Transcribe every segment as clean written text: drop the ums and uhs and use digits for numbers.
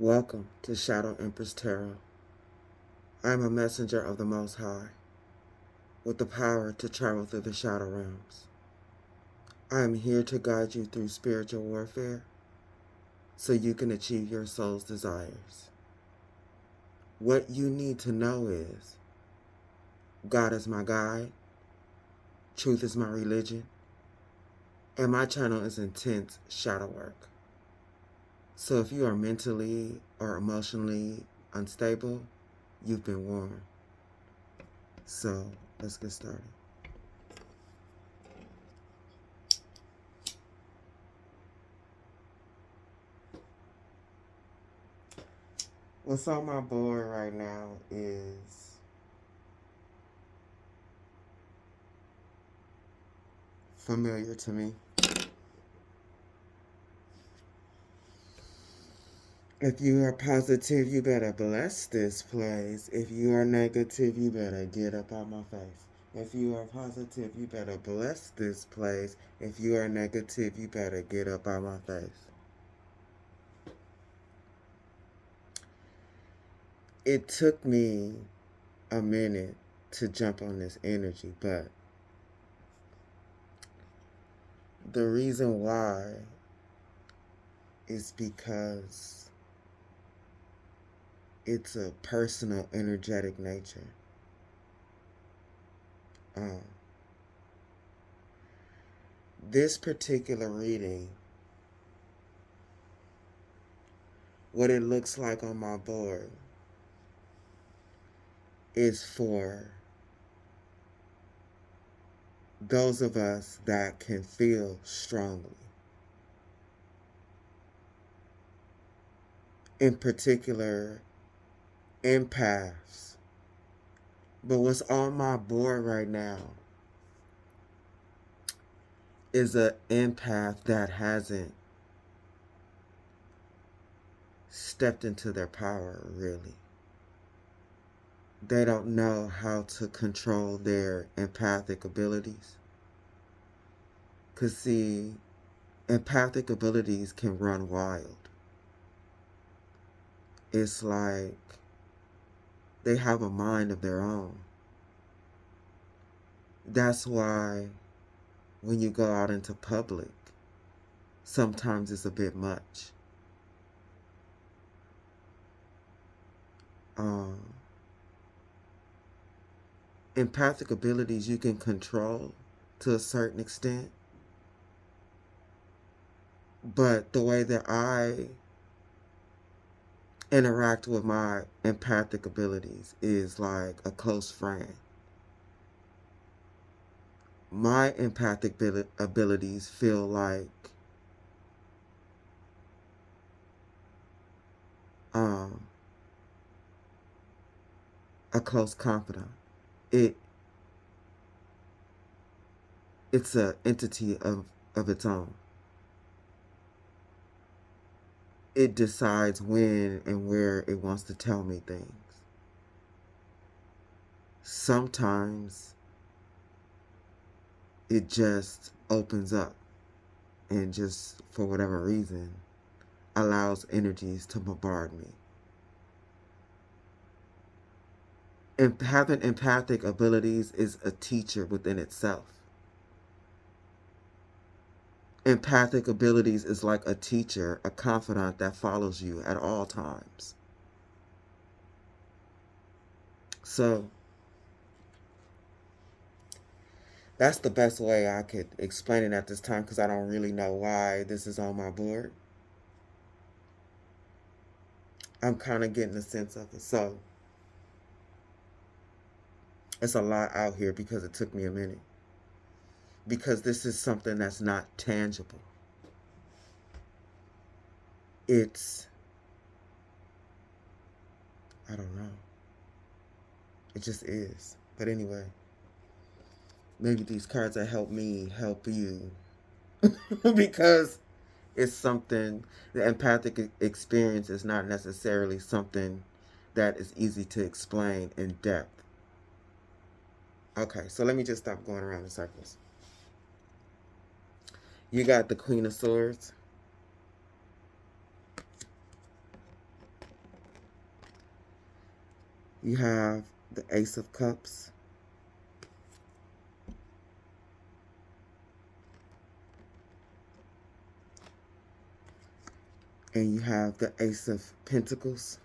Welcome to Shadow Empress Tarot. I am a messenger of the Most High, with the power to travel through the shadow realms. I am here to guide you through spiritual warfare, so you can achieve your soul's desires. What you need to know is, God is my guide, truth is my religion, and my channel is intense shadow work. So if you are mentally or emotionally unstable, you've been warned. So let's get started. What's on my board right now is familiar to me. If you are positive, you better bless this place. If you are negative, you better get up out my face. If you are positive, you better bless this place. If you are negative, you better get up out my face. It took me a minute to jump on this energy, but the reason why is because it's a personal, energetic nature. This particular reading, what it looks like on my board, is for those of us that can feel strongly. In particular, empaths. But what's on my board right now is an empath that hasn't stepped into their power, really. They don't know how to control their empathic abilities. Because, see, empathic abilities can run wild. It's like they have a mind of their own. That's why when you go out into public, sometimes it's a bit much. Empathic abilities you can control to a certain extent, but the way that I interact with my empathic abilities is like a close friend. My empathic abilities feel like a close confidant. It's an entity of its own. It decides when and where it wants to tell me things. Sometimes it just opens up and just, for whatever reason, allows energies to bombard me. And having empathic abilities is a teacher within itself. Empathic abilities is like a teacher, a confidant that follows you at all times. So that's the best way I could explain it at this time, because I don't really know why this is on my board. I'm kind of getting a sense of it. So it's a lot out here because it took me a minute. Because this is something that's not tangible. It's, I don't know. It just is. But anyway, maybe these cards will help me help you. Because it's something, the empathic experience is not necessarily something that is easy to explain in depth. Okay, so let me just stop going around in circles. You got the Queen of Swords. You have the Ace of Cups. And you have the Ace of Pentacles.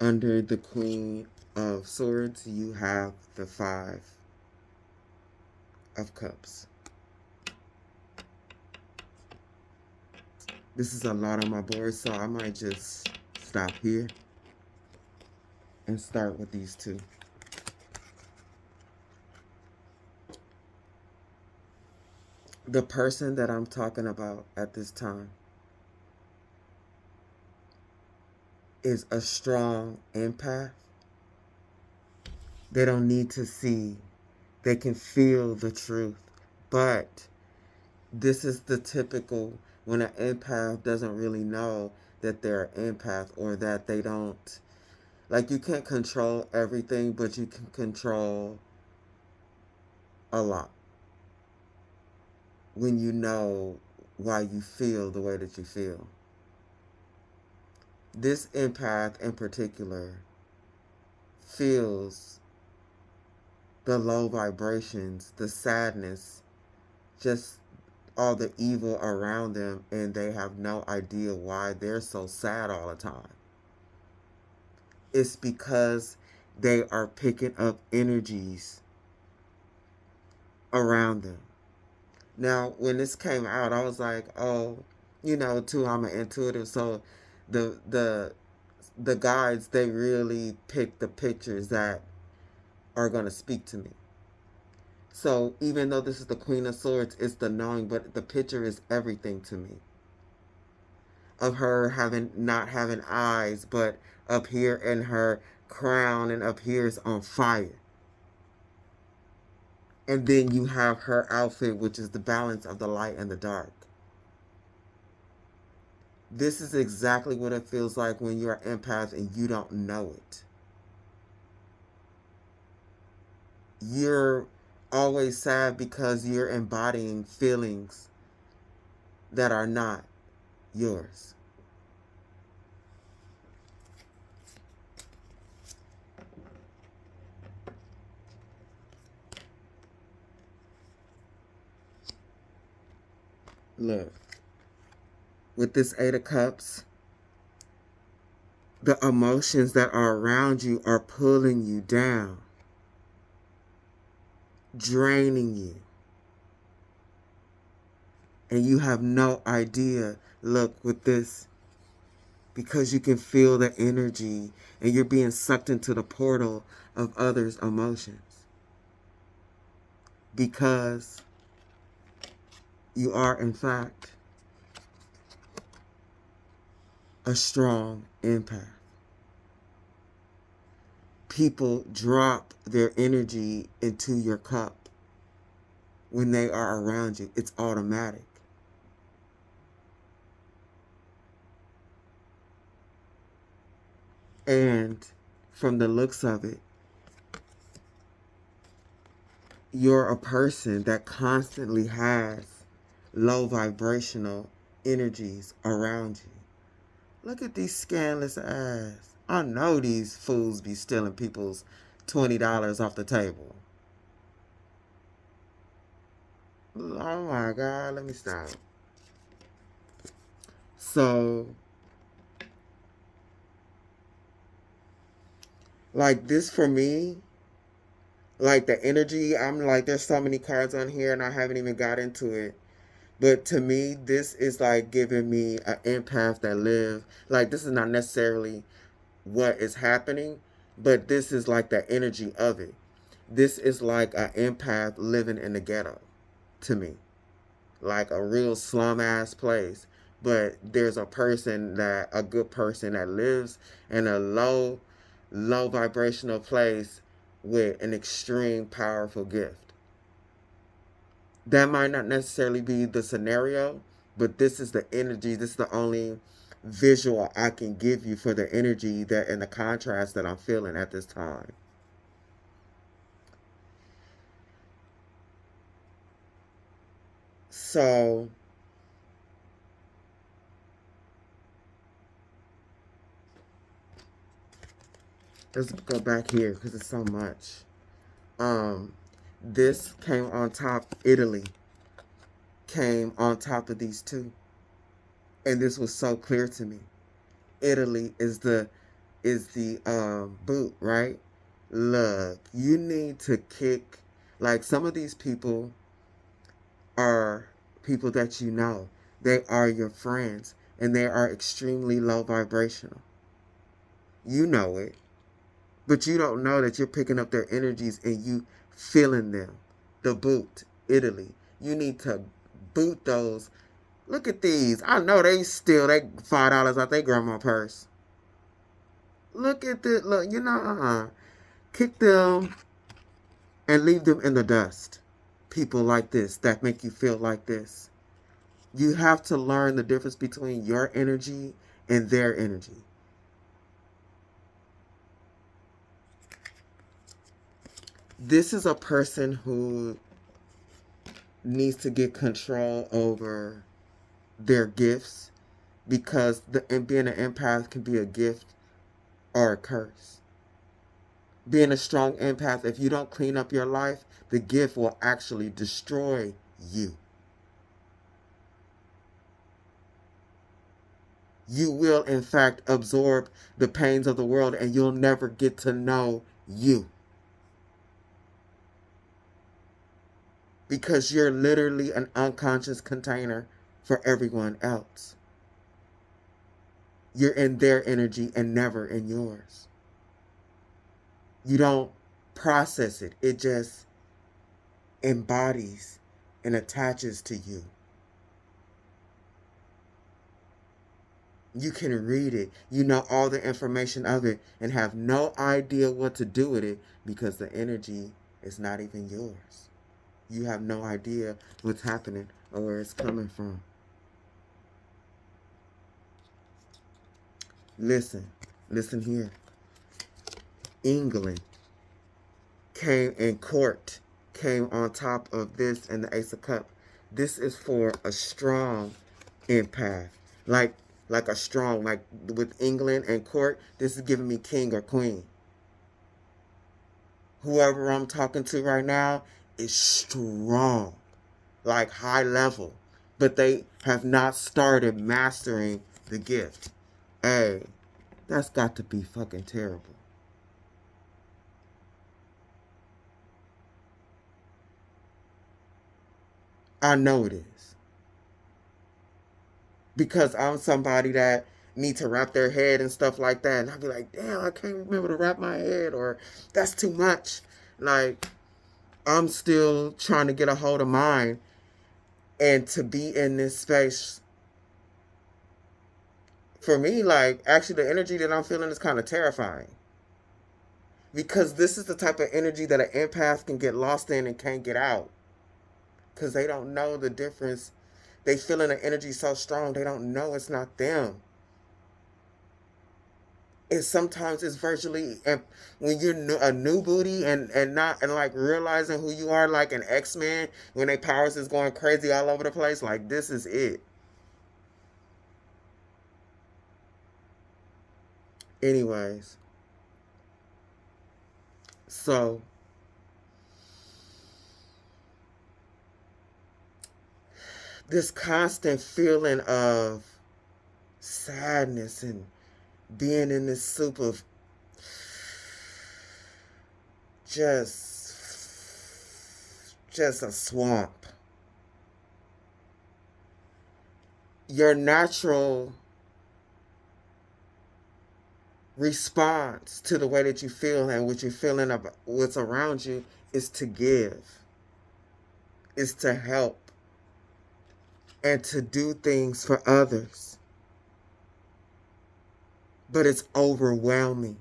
Under the Queen of Swords, you have the Five of Cups. This is a lot on my board, so I might just stop here and start with these two. The person that I'm talking about at this time is a strong empath. They don't need to see. They can feel the truth. But this is the typical when an empath doesn't really know that they're an empath, or that they don't, like, you can't control everything, but you can control a lot when you know why you feel the way that you feel. This empath in particular feels the low vibrations, the sadness, just all the evil around them, and they have no idea why they're so sad all the time. It's because they are picking up energies around them. Now, when this came out, I was like, oh, too, I'm an intuitive, so the guides, they really pick the pictures that are going to speak to me. So even though this is the Queen of Swords, it's the knowing, but the picture is everything to me. Of her not having eyes, but up here in her crown, and up here is on fire. And then you have her outfit, which is the balance of the light and the dark. This is exactly what it feels like when you're an empath and you don't know it. You're always sad because you're embodying feelings that are not yours. Look, with this Eight of Cups, the emotions that are around you are pulling you down, draining you. And you have no idea. Look, with this, because you can feel the energy and you're being sucked into the portal of others' emotions. Because you are, in fact, a strong empath. People drop their energy into your cup when they are around you. It's automatic. And from the looks of it, you're a person that constantly has low vibrational energies around you. Look at these scandalous ass. I know these fools be stealing people's $20 off the table. Oh my God, let me stop. So, like, this for me, like the energy, I'm like, there's so many cards on here and I haven't even got into it. But to me, this is like giving me an empath that live. Like, this is not necessarily what is happening, but this is like the energy of it. This is like an empath living in the ghetto to me. Like a real slum ass place. But there's a good person that lives in a low vibrational place with an extreme powerful gift. That might not necessarily be the scenario, but this is the energy. This is the only visual I can give you for the energy that and the contrast that I'm feeling at this time. So Let's go back here because it's so much. This came on top. Italy came on top of these two, and this was so clear to me. Italy is the boot, right? Look, you need to kick. Like, some of these people are people that you know. They are your friends, and they are extremely low vibrational. You know it, but you don't know that you're picking up their energies and you feeling them. The boot, Italy. You need to boot those. Look at these. I know they $5 out they grandma purse. Look at this. Look, kick them and leave them in the dust. People like this that make you feel like this. You have to learn the difference between your energy and their energy. This is a person who needs to get control over their gifts, because being an empath can be a gift or a curse. Being a strong empath, if you don't clean up your life, the gift will actually destroy you. You will, in fact, absorb the pains of the world, and you'll never get to know you. Because you're literally an unconscious container for everyone else. You're in their energy and never in yours. You don't process it. It just embodies and attaches to you. You can read it. You know all the information of it and have no idea what to do with it because the energy is not even yours. You have no idea what's happening or where it's coming from. Listen here. England came in court, came on top of this and the Ace of Cups. This is for a strong empath. Like a strong, like with England and court, this is giving me king or queen. Whoever I'm talking to right now is strong, like high level, but they have not started mastering the gift. Hey, that's got to be fucking terrible. I know it is. Because I'm somebody that need to wrap their head and stuff like that. And I'll be like, damn, I can't remember to wrap my head, or that's too much. Like, I'm still trying to get a hold of mine, and to be in this space, for me, like, actually the energy that I'm feeling is kind of terrifying. Because this is the type of energy that an empath can get lost in and can't get out. Because they don't know the difference. They feeling the energy so strong, they don't know it's not them. And sometimes it's virtually, when you're a new booty and like realizing who you are, like an X-Men, when their powers is going crazy all over the place, like, this is it. Anyways, so this constant feeling of sadness and being in this soup of just a swamp. Your natural response to the way that you feel and what you're feeling about what's around you is to give, is to help, and to do things for others. But it's overwhelming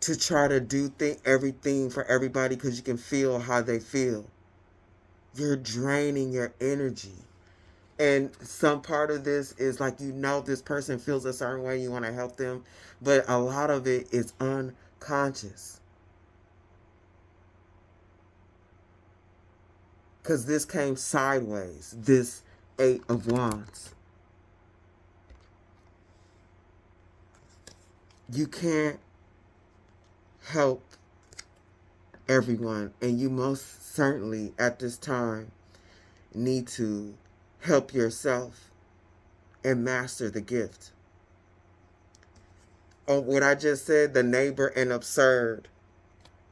to try to do everything for everybody because you can feel how they feel. You're draining your energy. And some part of this is like, this person feels a certain way, you want to help them, but a lot of it is unconscious. Because this came sideways, this 8 of Wands. You can't help everyone, and you most certainly at this time need to help yourself and master the gift. Oh, what I just said, the neighbor and absurd.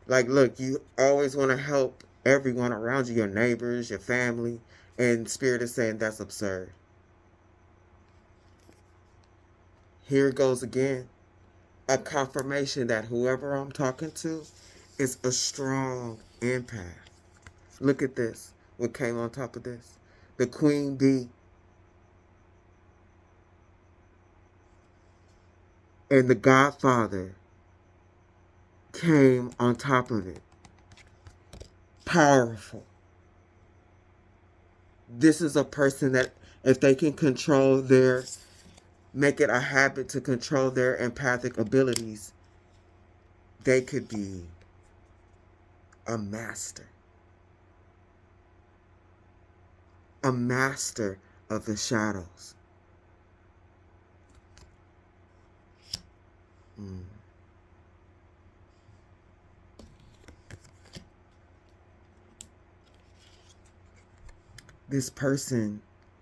Like, look, you always want to help everyone around you, your neighbors, your family, and Spirit is saying that's absurd. Here it goes again. A confirmation that whoever I'm talking to is a strong empath. Look at this. What came on top of this? The Queen Bee. And the Godfather came on top of it. Powerful. This is a person that if they can control make it a habit to control their empathic abilities, they could be a master. A master of the shadows. This person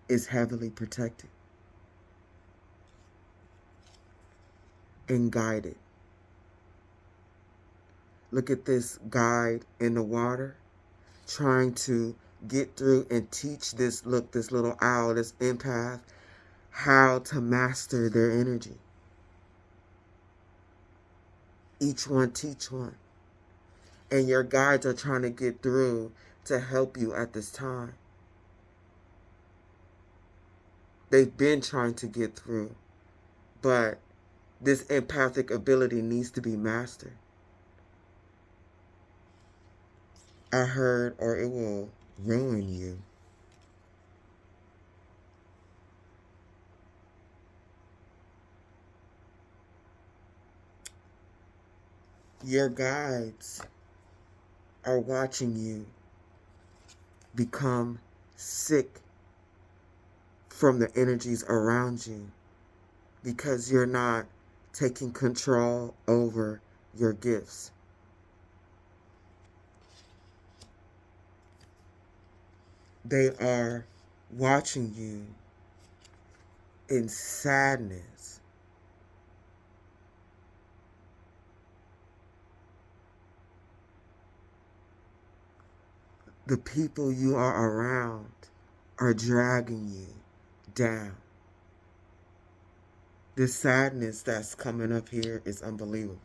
is heavily protected and guided. Look at this guide in the water trying to get through and teach this little owl, this empath, how to master their energy. Each one teach one. And your guides are trying to get through to help you at this time. They've been trying to get through, but this empathic ability needs to be mastered. I heard, or it will ruin you. Your guides are watching you become sick from the energies around you because you're not taking control over your gifts. They are watching you in sadness. The people you are around are dragging you down. This sadness that's coming up here is unbelievable.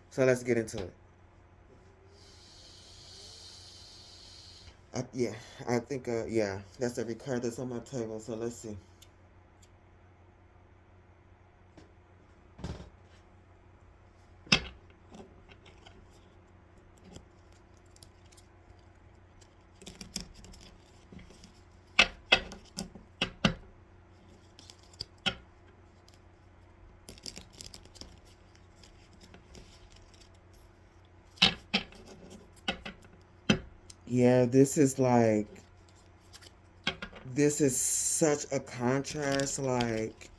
So let's get into it. I think, that's every card that's on my table. So let's see. Yeah, this is such a contrast. Like,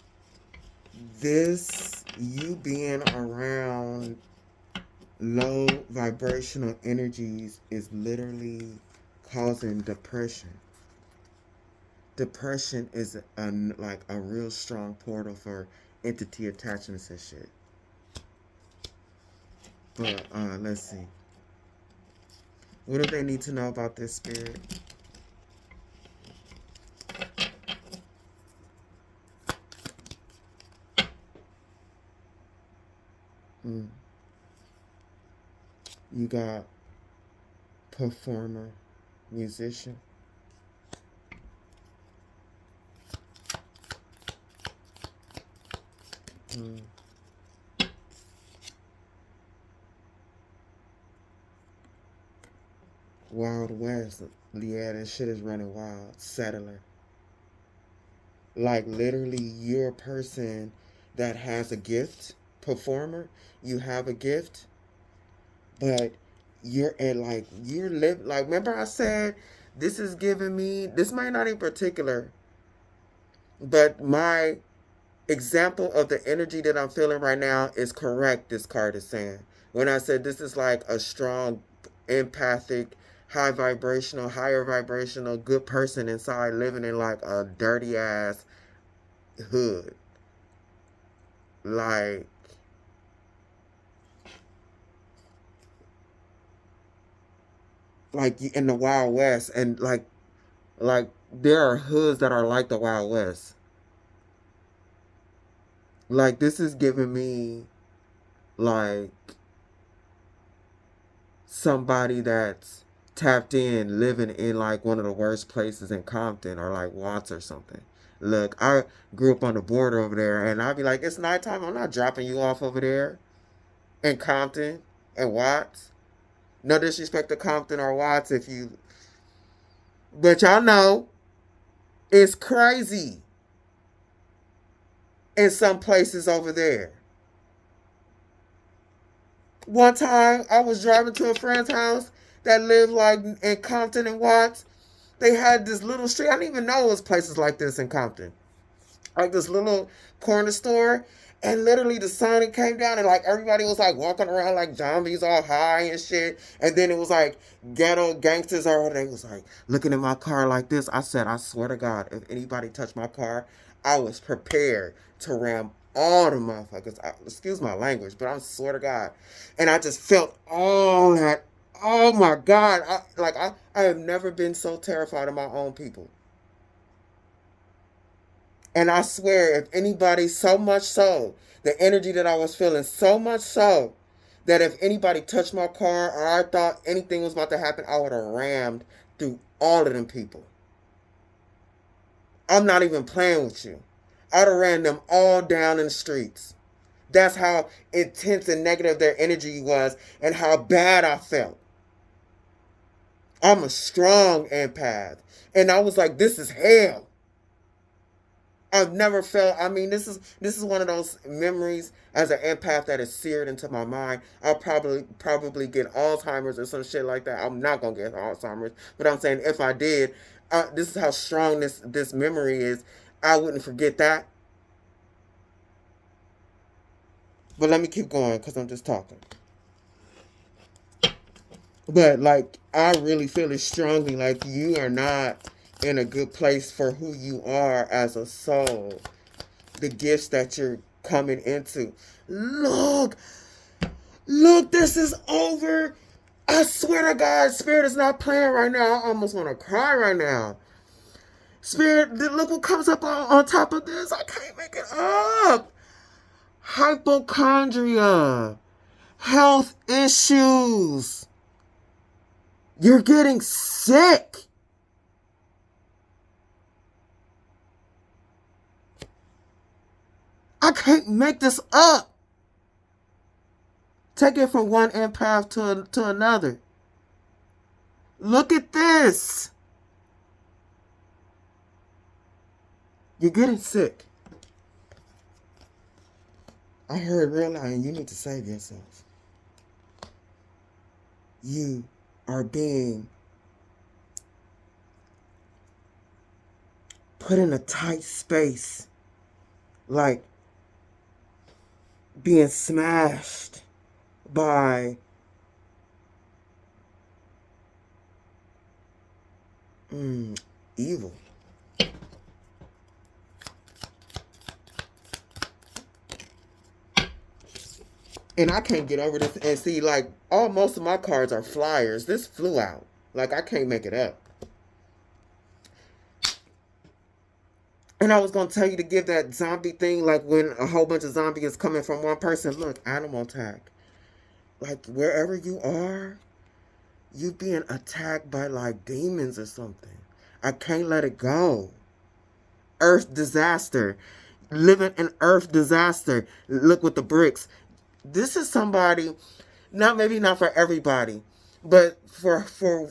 you being around low vibrational energies is literally causing depression. Depression is a real strong portal for entity attachments and shit. But let's see. What do they need to know about this, Spirit? You got performer, musician. Wild West. Yeah, this shit is running wild. Settler. Like, literally, you're a person that has a gift. Performer. You have a gift. But you're remember I said, this is giving me, this might not in particular, but my example of the energy that I'm feeling right now is correct, this card is saying. When I said this is like a strong, empathic, higher vibrational, good person inside living in like a dirty ass hood. Like in the Wild West, and like there are hoods that are like the Wild West. Like this is giving me like somebody that's tapped in living in like one of the worst places in Compton or like Watts or something. Look, I grew up on the border over there, and I'd be like, it's nighttime, I'm not dropping you off over there in Compton and Watts. No disrespect to Compton or Watts if you, but y'all know it's crazy in some places over there. One time I was driving to a friend's house that lived like in Compton and Watts. They had this little street. I didn't even know it was places like this in Compton. Like this little corner store. And literally the sun came down and like everybody was like walking around like zombies all high and shit. And then it was like ghetto gangsters or they was like looking at my car like this. I said, I swear to God, if anybody touched my car, I was prepared to ram all the motherfuckers. Excuse my language, but I swear to God. And I just felt all that. Oh my God. I have never been so terrified of my own people. And I swear, if anybody, so much so, the energy that I was feeling, so much so, that if anybody touched my car or I thought anything was about to happen, I would have rammed through all of them people. I'm not even playing with you. I'd have ran them all down in the streets. That's how intense and negative their energy was and how bad I felt. I'm a strong empath. And I was like, this is hell. I've never felt. I mean, this is one of those memories as an empath that is seared into my mind. I'll probably get Alzheimer's or some shit like that. I'm not gonna get Alzheimer's, but I'm saying if I did, this is how strong this memory is. I wouldn't forget that. But let me keep going because I'm just talking. But like, I really feel it strongly. Like you are not in a good place for who you are as a soul. The gifts that you're coming into. Look, this is over. I swear to God, Spirit is not playing right now. I almost want to cry right now. Spirit, look what comes up on top of this. I can't make it up. Hypochondria. Health issues. You're getting sick. I can't make this up. Take it from one empath to another. Look at this. You're getting sick. I heard real loud, and you need to save yourself. You are being put in a tight space. Like being smashed by evil. And I can't get over this. And see, like, most of my cards are flyers. This flew out. Like, I can't make it up. And I was going to tell you to give that zombie thing, like when a whole bunch of zombies is coming from one person. Look, animal attack. Like, wherever you are, you being attacked by, like, demons or something. I can't let it go. Earth disaster. Living in earth disaster. Look with the bricks. This is somebody, maybe not for everybody, but for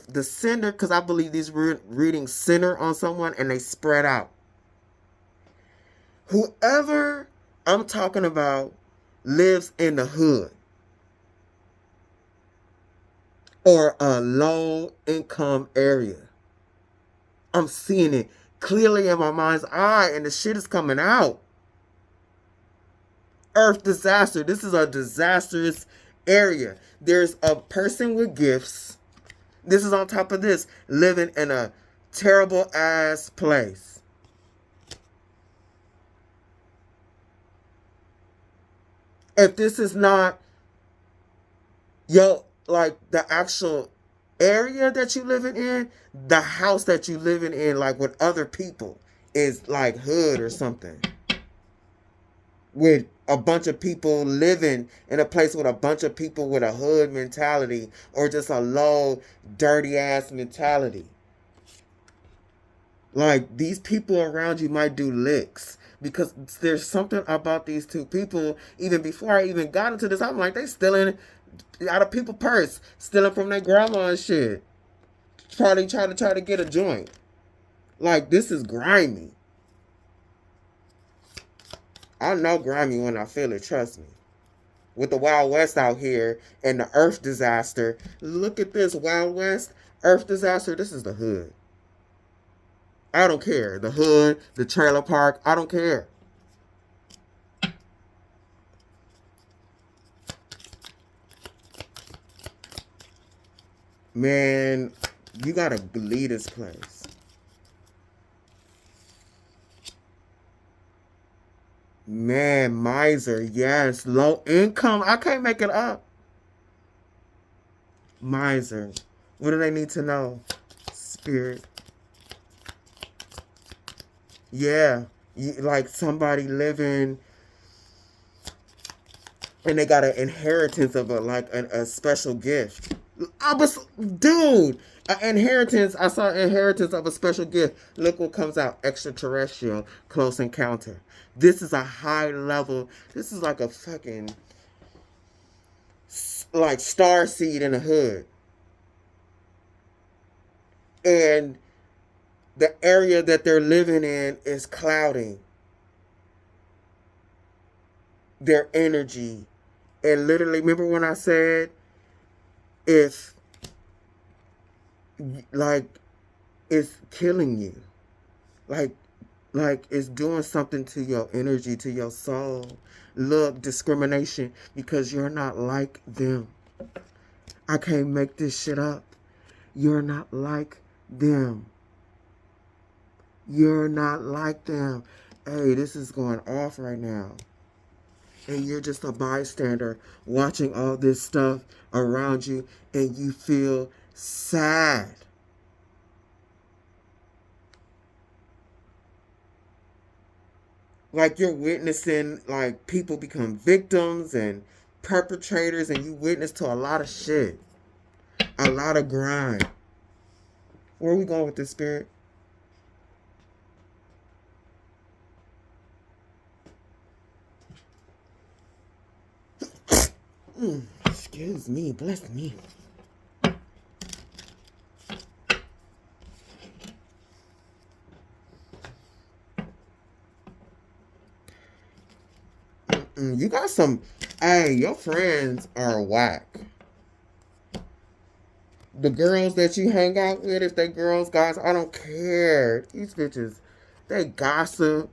the sender, because I believe these readings center on someone and they spread out. Whoever I'm talking about lives in the hood or a low income area. I'm seeing it clearly in my mind's eye and the shit is coming out. earth disaster. This is a disastrous area. There's a person with gifts. This is on top of this, living in a terrible ass place. If this is not like the actual area that you living in, the house that you living in, like with other people, is like hood or something. With a bunch of people living in a place with a bunch of people with a hood mentality, or just a low, dirty ass mentality. Like, these people around you might do licks. Because there's something about these two people, even before I even got into this, I'm like, they stealing out of people's purse, stealing from their grandma and shit. Trying to get a joint. Like, this is grimy. I know grimy when I feel it, trust me. With the Wild West out here and the earth disaster. Look at this, Wild West, earth disaster. This is the hood. I don't care. The hood, the trailer park, I don't care. Man, you gotta leave this place. Man, miser, yes. Low income. I can't make it up. Miser. What do they need to know? Spirit. Yeah. Like somebody living and they got an inheritance of a special gift. Dude, an inheritance. I saw inheritance of a special gift. Look what comes out. Extraterrestrial. Close encounter. This is a high level. This is like a fucking like star seed in the hood. And the area that they're living in is clouding their energy. And literally, remember when I said, if like it's killing you, like it's doing something to your energy, to your soul. Look, discrimination, because you're not like them. I can't make this shit up. You're not like them. You're not like them. Hey, this is going off right now. And you're just a bystander watching all this stuff around you, and you feel sad. Like you're witnessing like people become victims and perpetrators, and you witness to a lot of shit. A lot of grind. Where are we going with this, spirit? Excuse me, bless me. You got some. Hey, your friends are whack. The girls that you hang out with, if they girls, guys, I don't care. These bitches, they gossip.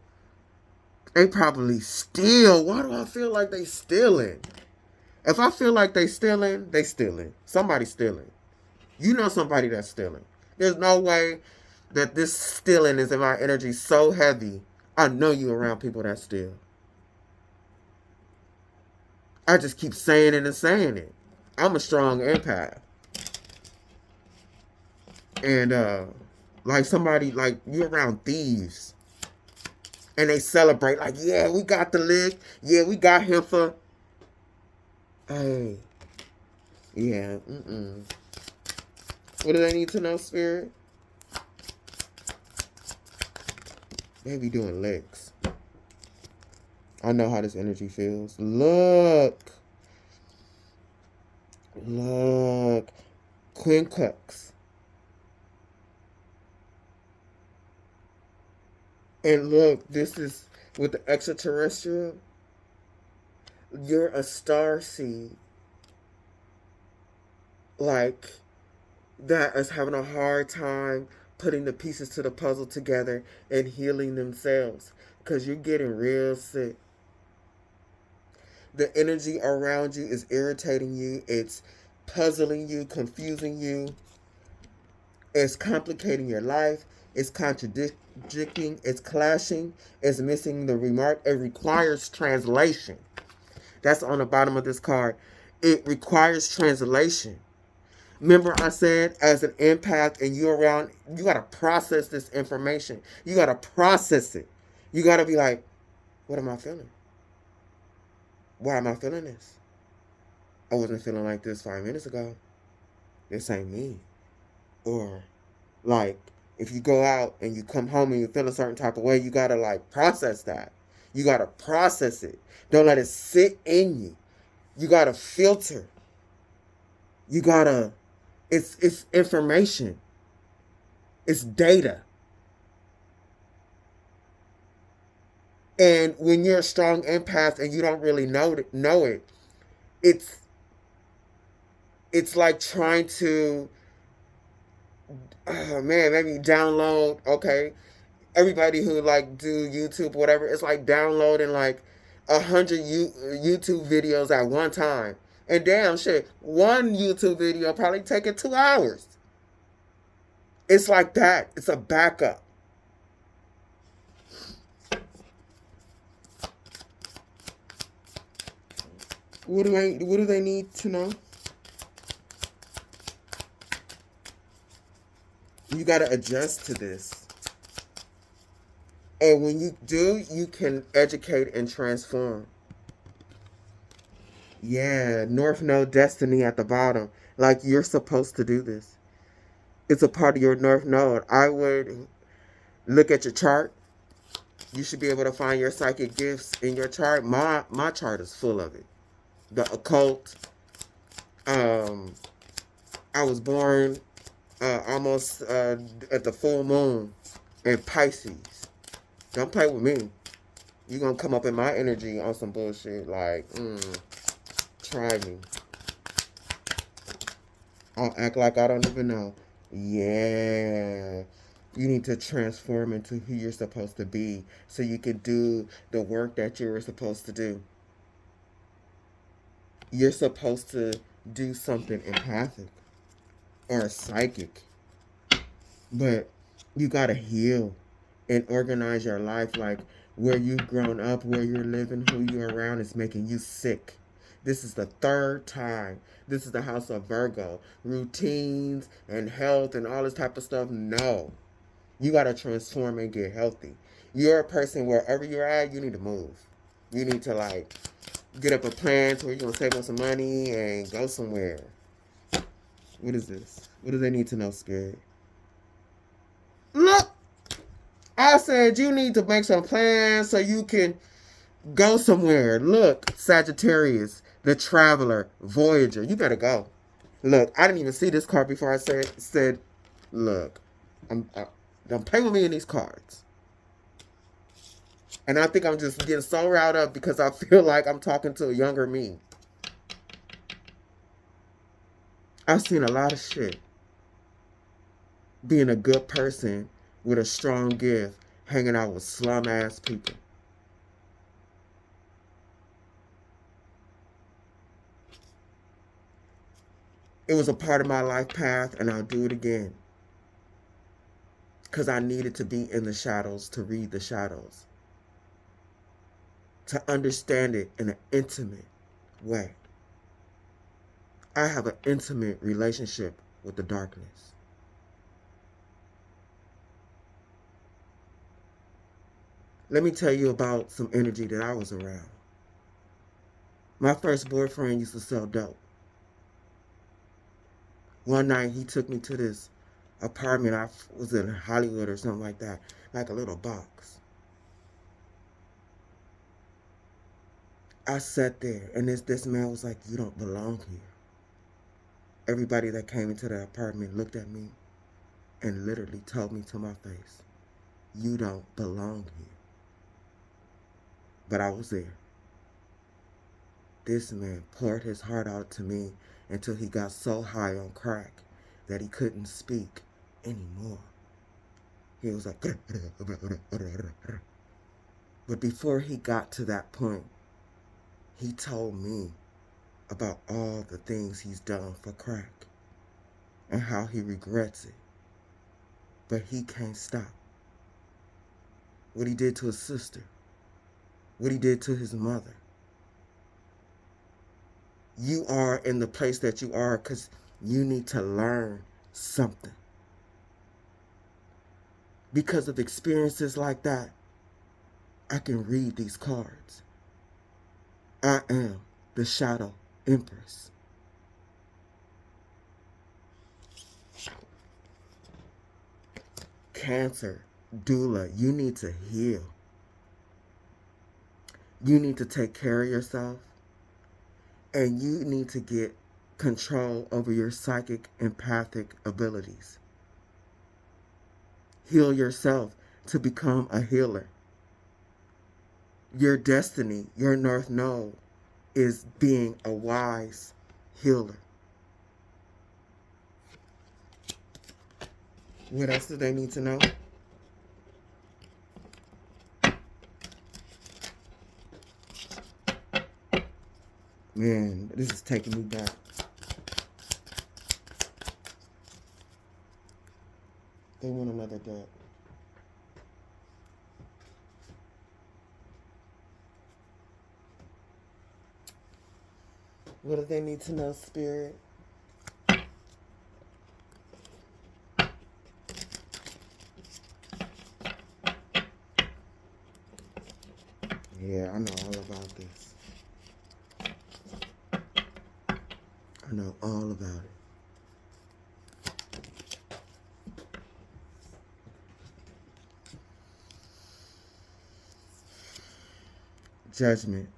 They probably steal. Why do I feel like they stealing? If I feel like they stealing, they stealing. Somebody's stealing. You know somebody that's stealing. There's no way that this stealing is in my energy so heavy. I know you around people that steal. I just keep saying it and saying it. I'm a strong empath. And like somebody, like you around thieves. And they celebrate like, yeah, we got the lick. Yeah, we got him for. Hey. Yeah, What do they need to know, spirit? They be doing licks. I know how this energy feels. Look. Queen Cups. And look, this is with the extraterrestrial. You're a star seed. Like, that is having a hard time putting the pieces to the puzzle together and healing themselves. Because you're getting real sick. The energy around you is irritating you. It's puzzling you, confusing you. It's complicating your life. It's contradicting. It's clashing. It's missing the remark. It requires translation. That's on the bottom of this card. It requires translation. Remember I said as an empath and you're around, you got to process this information. You got to process it. You got to be like, what am I feeling? Why am I feeling this? I wasn't feeling like this 5 minutes ago. This ain't me. Or like if you go out and you come home and you feel a certain type of way, you got to like process that. You got to process it. Don't let it sit in you. You got to filter. You got to, it's information. It's data. And when you're a strong empath and you don't really know it, it's like trying to, oh man, maybe download, okay, everybody who like do YouTube or whatever, it's like downloading like 100 YouTube videos at one time. And damn shit, one YouTube video probably taking 2 hours. It's like that. It's a backup. What do they need to know? You got to adjust to this. And when you do, you can educate and transform. Yeah, North Node Destiny at the bottom. Like you're supposed to do this. It's a part of your North Node. I would look at your chart. You should be able to find your psychic gifts in your chart. My chart is full of it. The occult. I was born almost at the full moon in Pisces. Don't play with me. You're going to come up in my energy on some bullshit like, try me. I'll act like I don't even know. Yeah. You need to transform into who you're supposed to be so you can do the work that you're supposed to do. You're supposed to do something empathic or psychic. But you got to heal and organize your life. Like where you've grown up, where you're living, who you're around is making you sick. This is the 3rd time. This is the house of Virgo. Routines and health and all this type of stuff. No. You got to transform and get healthy. You're a person wherever you're at, you need to move. You need to like get up a plan to where you're going to save up some money and go somewhere. What is this? What do they need to know, Spirit? Look! I said you need to make some plans so you can go somewhere. Look, Sagittarius, the Traveler, Voyager. You better go. Look, I didn't even see this card before I said look, don't play with me in these cards. And I think I'm just getting so riled up because I feel like I'm talking to a younger me. I've seen a lot of shit. Being a good person with a strong gift, hanging out with slum ass people. It was a part of my life path, and I'll do it again. Because I needed to be in the shadows to read the shadows. To understand it in an intimate way. I have an intimate relationship with the darkness. Let me tell you about some energy that I was around. My first boyfriend used to sell dope. One night he took me to this apartment. I was in Hollywood or something like that. Like a little box. I sat there and this man was like, you don't belong here. Everybody that came into the apartment looked at me and literally told me to my face, you don't belong here. But I was there. This man poured his heart out to me until he got so high on crack that he couldn't speak anymore. He was like, but before he got to that point, He told me about all the things he's done for crack and how he regrets it. But he can't stop. What he did to his sister, what he did to his mother. You are in the place that you are because you need to learn something. Because of experiences like that, I can read these cards. I am the Shadow Empress. Cancer, doula, you need to heal. You need to take care of yourself. And you need to get control over your psychic, empathic abilities. Heal yourself to become a healer. Your destiny, your North Node, is being a wise healer. What else do they need to know? Man, this is taking me back. They want another deck. What do they need to know, Spirit? Yeah, I know all about this. I know all about it. Judgment.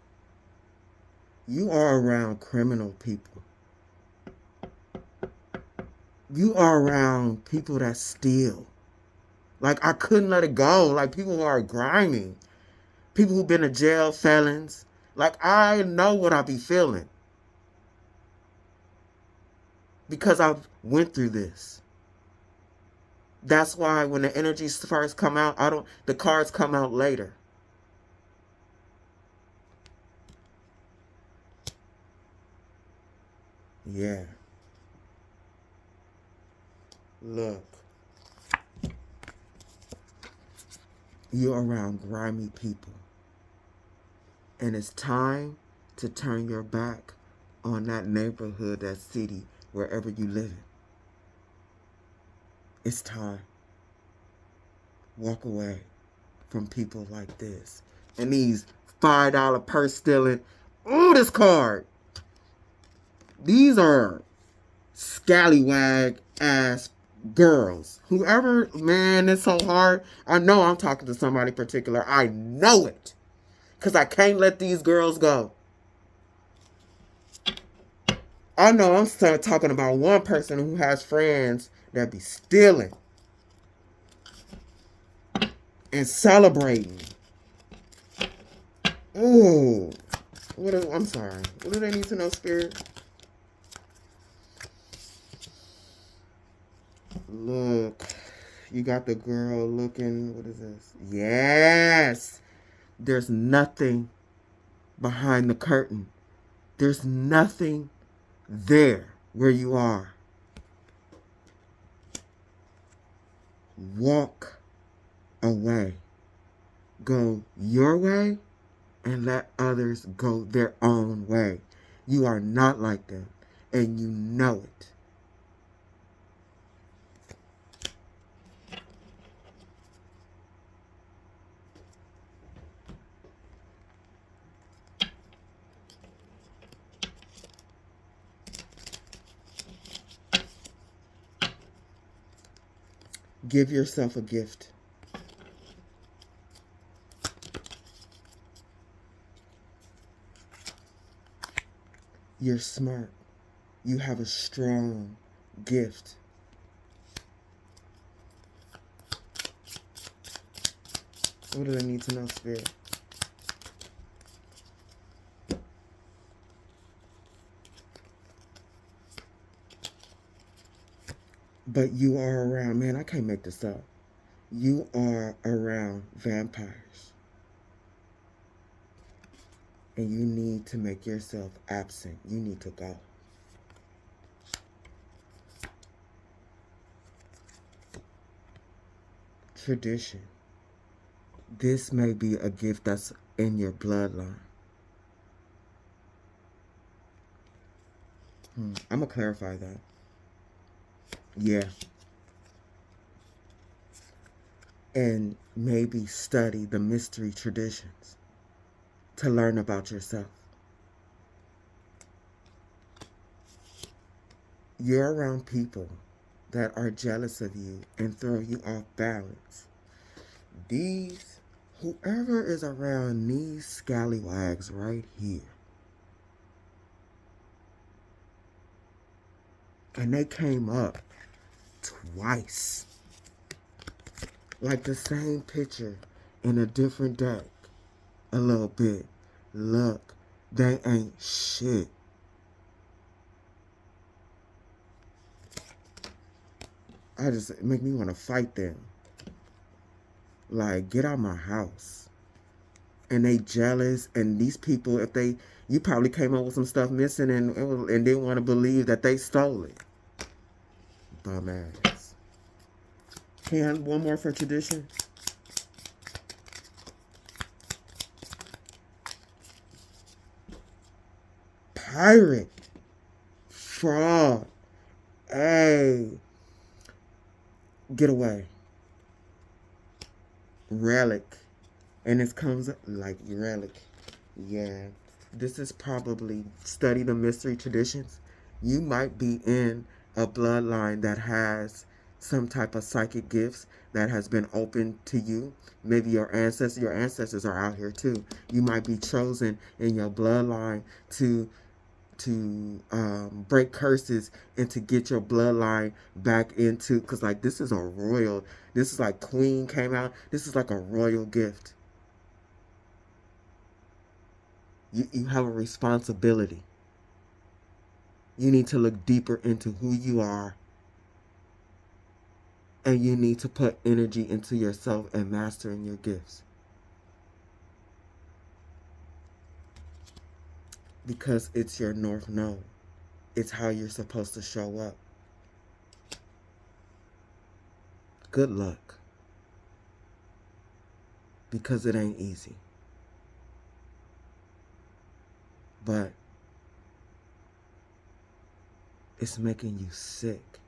You are around criminal people. You are around people that steal. Like, I couldn't let it go. Like, people who are grimy. People who've been to jail, felons. Like, I know what I be feeling. Because I've went through this. That's why when the energies first come out, the cards come out later. Yeah. Look. You're around grimy people. And it's time to turn your back on that neighborhood, that city, wherever you live in. It's time. Walk away from people like this. And these $5 purse stealing. Oh, this card. These are scallywag ass girls. Whoever, man, it's so hard. I know I'm talking to somebody particular. I know it. Because I can't let these girls go. I know I'm talking about one person who has friends that be stealing and celebrating. Ooh. I'm sorry. What do they need to know, Spirit? Look. You got the girl looking. What is this? Yes. There's nothing behind the curtain. There's nothing there where you are. Walk away. Go your way and let others go their own way. You are not like them, and you know it. Give yourself a gift. You're smart. You have a strong gift. What do they need to know, Spirit? But you are around, man, I can't make this up. You are around vampires. and you need to make yourself absent. You need to go. Tradition. This may be a gift that's in your bloodline. I'm going to clarify that. Yeah. And maybe study the mystery traditions to learn about yourself. You're around people that are jealous of you and throw you off balance. Whoever is around these scallywags right here, and they came up twice, like the same picture in a different deck, a little bit. Look, they ain't shit. It make me want to fight them. Like, get out my house. And they jealous, and these people, you probably came up with some stuff missing and didn't want to believe that they stole it. Bum ass. Can one more for tradition? Pirate. Fraud. Hey. Get away. Relic. And it comes like relic. Yeah. This is probably study the mystery traditions. You might be in a bloodline that has some type of psychic gifts that has been open to you. Maybe your ancestors are out here too. You might be chosen in your bloodline to break curses and to get your bloodline back into, because like this is like Queen came out. This is like a royal gift. You have a responsibility. You need to look deeper into who you are, and you need to put energy into yourself and mastering your gifts. Because it's your North Node. It's how you're supposed to show up. Good luck. Because it ain't easy. But it's making you sick.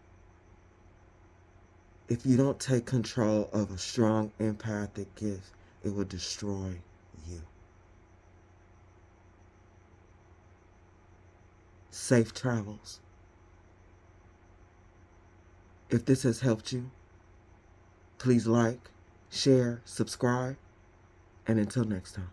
If you don't take control of a strong empathic gift, it will destroy you. Safe travels. If this has helped you, please like, share, subscribe, and until next time.